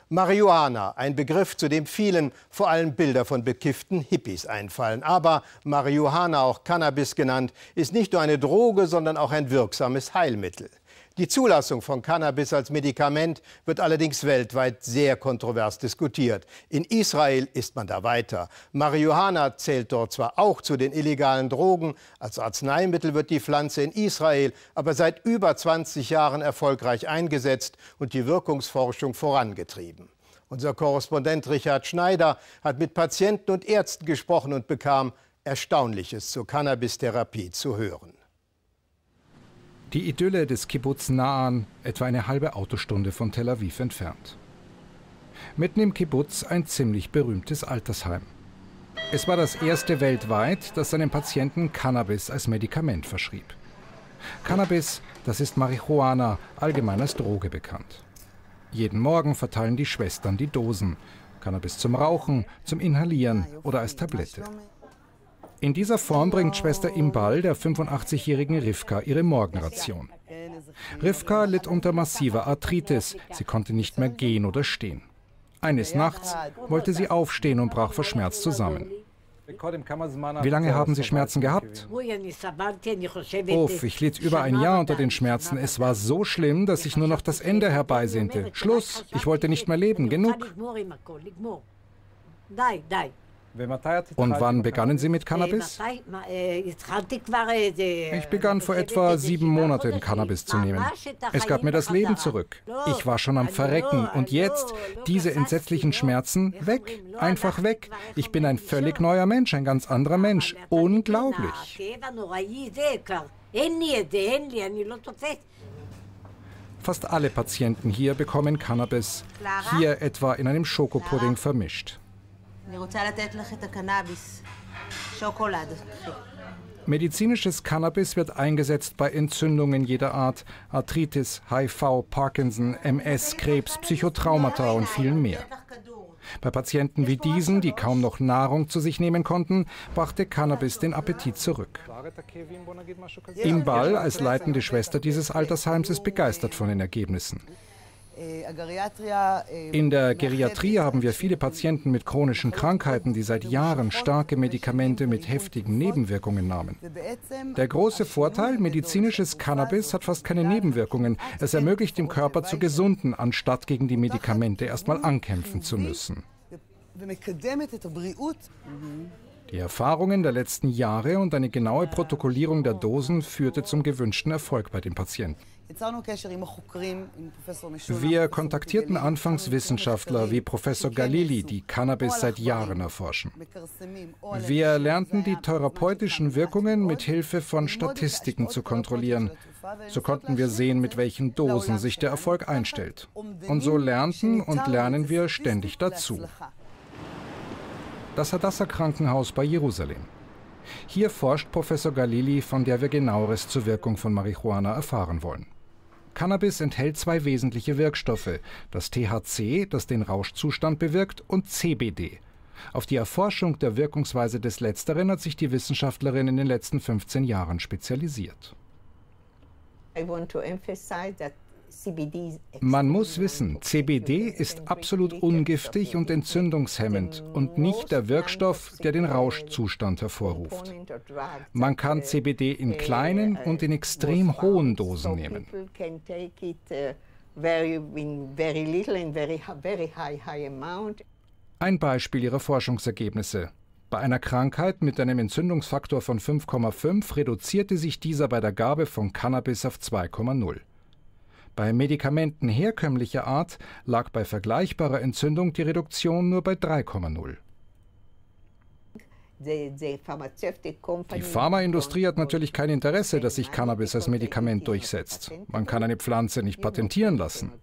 Marihuana, ein Begriff, zu dem vielen vor allem Bilder von bekifften Hippies einfallen. Aber Marihuana, auch Cannabis genannt, ist nicht nur eine Droge, sondern auch ein wirksames Heilmittel. Die Zulassung von Cannabis als Medikament wird allerdings weltweit sehr kontrovers diskutiert. In Israel ist man da weiter. Marihuana zählt dort zwar auch zu den illegalen Drogen, als Arzneimittel wird die Pflanze in Israel aber seit über 20 Jahren erfolgreich eingesetzt und die Wirkungsforschung vorangetrieben. Unser Korrespondent Richard Schneider hat mit Patienten und Ärzten gesprochen und bekam Erstaunliches zur Cannabis-Therapie zu hören. Die Idylle des Kibbuz Na'an, etwa eine halbe Autostunde von Tel Aviv entfernt. Mitten im Kibbuz ein ziemlich berühmtes Altersheim. Es war das erste weltweit, das seinen Patienten Cannabis als Medikament verschrieb. Cannabis, das ist Marihuana, allgemein als Droge bekannt. Jeden Morgen verteilen die Schwestern die Dosen. Cannabis zum Rauchen, zum Inhalieren oder als Tablette. In dieser Form bringt Schwester Imbal der 85-jährigen Rivka ihre Morgenration. Rivka litt unter massiver Arthritis. Sie konnte nicht mehr gehen oder stehen. Eines Nachts wollte sie aufstehen und brach vor Schmerz zusammen. Wie lange haben Sie Schmerzen gehabt? Uff, ich litt über ein Jahr unter den Schmerzen. Es war so schlimm, dass ich nur noch das Ende herbeisehnte. Schluss, ich wollte nicht mehr leben. Genug. Und wann begannen Sie mit Cannabis? Ich begann vor etwa 7 Monaten Cannabis zu nehmen. Es gab mir das Leben zurück. Ich war schon am Verrecken und jetzt diese entsetzlichen Schmerzen weg, einfach weg. Ich bin ein völlig neuer Mensch, ein ganz anderer Mensch. Unglaublich. Fast alle Patienten hier bekommen Cannabis, hier etwa in einem Schokopudding vermischt. Medizinisches Cannabis wird eingesetzt bei Entzündungen jeder Art, Arthritis, HIV, Parkinson, MS, Krebs, Psychotraumata und viel mehr. Bei Patienten wie diesen, die kaum noch Nahrung zu sich nehmen konnten, brachte Cannabis den Appetit zurück. Imbal, als leitende Schwester dieses Altersheims, ist begeistert von den Ergebnissen. In der Geriatrie haben wir viele Patienten mit chronischen Krankheiten, die seit Jahren starke Medikamente mit heftigen Nebenwirkungen nahmen. Der große Vorteil, medizinisches Cannabis hat fast keine Nebenwirkungen. Es ermöglicht dem Körper zu gesunden, anstatt gegen die Medikamente erstmal ankämpfen zu müssen. Die Erfahrungen der letzten Jahre und eine genaue Protokollierung der Dosen führte zum gewünschten Erfolg bei den Patienten. Wir kontaktierten anfangs Wissenschaftler wie Professor Galili, die Cannabis seit Jahren erforschen. Wir lernten die therapeutischen Wirkungen mit Hilfe von Statistiken zu kontrollieren. So konnten wir sehen, mit welchen Dosen sich der Erfolg einstellt. Und so lernten und lernen wir ständig dazu. Das Hadassah-Krankenhaus bei Jerusalem. Hier forscht Professor Galili, von der wir Genaueres zur Wirkung von Marihuana erfahren wollen. Cannabis enthält 2 wesentliche Wirkstoffe, das THC, das den Rauschzustand bewirkt, und CBD. Auf die Erforschung der Wirkungsweise des Letzteren hat sich die Wissenschaftlerin in den letzten 15 Jahren spezialisiert. Man muss wissen, CBD ist absolut ungiftig und entzündungshemmend und nicht der Wirkstoff, der den Rauschzustand hervorruft. Man kann CBD in kleinen und in extrem hohen Dosen nehmen. Ein Beispiel ihrer Forschungsergebnisse. Bei einer Krankheit mit einem Entzündungsfaktor von 5,5 reduzierte sich dieser bei der Gabe von Cannabis auf 2,0. Bei Medikamenten herkömmlicher Art lag bei vergleichbarer Entzündung die Reduktion nur bei 3,0. Die Pharmaindustrie hat natürlich kein Interesse, dass sich Cannabis als Medikament durchsetzt. Man kann eine Pflanze nicht patentieren lassen.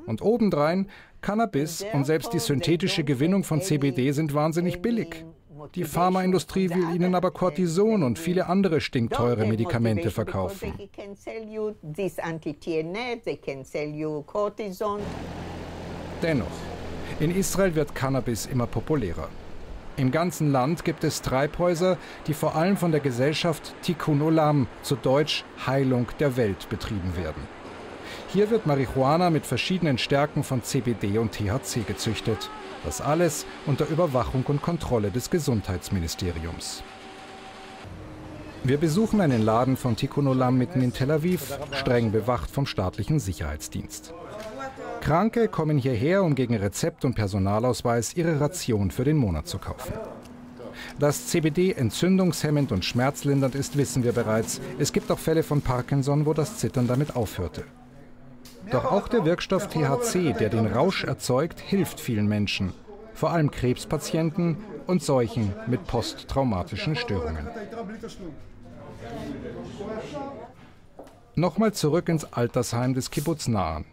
Und obendrein, Cannabis und selbst die synthetische Gewinnung von CBD sind wahnsinnig billig. Die Pharmaindustrie will ihnen aber Cortison und viele andere stinkteure Medikamente verkaufen. Dennoch, in Israel wird Cannabis immer populärer. Im ganzen Land gibt es Treibhäuser, die vor allem von der Gesellschaft Tikkun Olam, zu Deutsch Heilung der Welt, betrieben werden. Hier wird Marihuana mit verschiedenen Stärken von CBD und THC gezüchtet. Das alles unter Überwachung und Kontrolle des Gesundheitsministeriums. Wir besuchen einen Laden von Tikkun Olam mitten in Tel Aviv, streng bewacht vom staatlichen Sicherheitsdienst. Kranke kommen hierher, um gegen Rezept und Personalausweis ihre Ration für den Monat zu kaufen. Dass CBD entzündungshemmend und schmerzlindernd ist, wissen wir bereits. Es gibt auch Fälle von Parkinson, wo das Zittern damit aufhörte. Doch auch der Wirkstoff THC, der den Rausch erzeugt, hilft vielen Menschen. Vor allem Krebspatienten und solchen mit posttraumatischen Störungen. Nochmal zurück ins Altersheim des Kibbuz Na'an.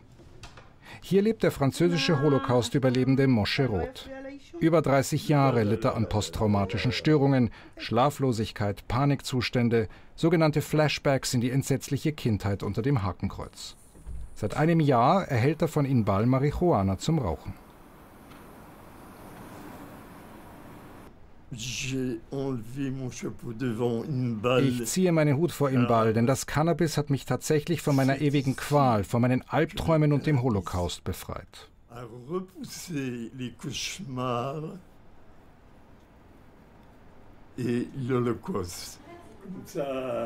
Hier lebt der französische Holocaust-Überlebende Moshe Roth. Über 30 Jahre litt er an posttraumatischen Störungen, Schlaflosigkeit, Panikzustände, sogenannte Flashbacks in die entsetzliche Kindheit unter dem Hakenkreuz. Seit einem Jahr erhält er von Inbal Marihuana zum Rauchen. Ich ziehe meinen Hut vor Inbal, denn das Cannabis hat mich tatsächlich von meiner ewigen Qual, von meinen Albträumen und dem Holocaust befreit.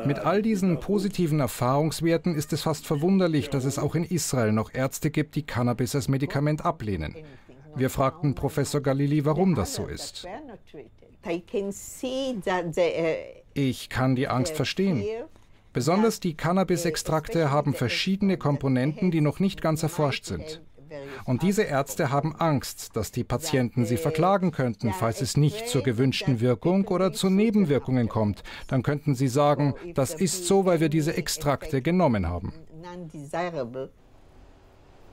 Mit all diesen positiven Erfahrungswerten ist es fast verwunderlich, dass es auch in Israel noch Ärzte gibt, die Cannabis als Medikament ablehnen. Wir fragten Professor Galili, warum das so ist. Ich kann die Angst verstehen. Besonders die Cannabis-Extrakte haben verschiedene Komponenten, die noch nicht ganz erforscht sind. Und diese Ärzte haben Angst, dass die Patienten sie verklagen könnten, falls es nicht zur gewünschten Wirkung oder zu Nebenwirkungen kommt. Dann könnten sie sagen, das ist so, weil wir diese Extrakte genommen haben.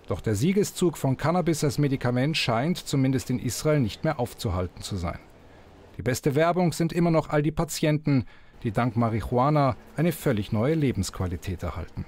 Doch der Siegeszug von Cannabis als Medikament scheint, zumindest in Israel, nicht mehr aufzuhalten zu sein. Die beste Werbung sind immer noch all die Patienten, die dank Marihuana eine völlig neue Lebensqualität erhalten.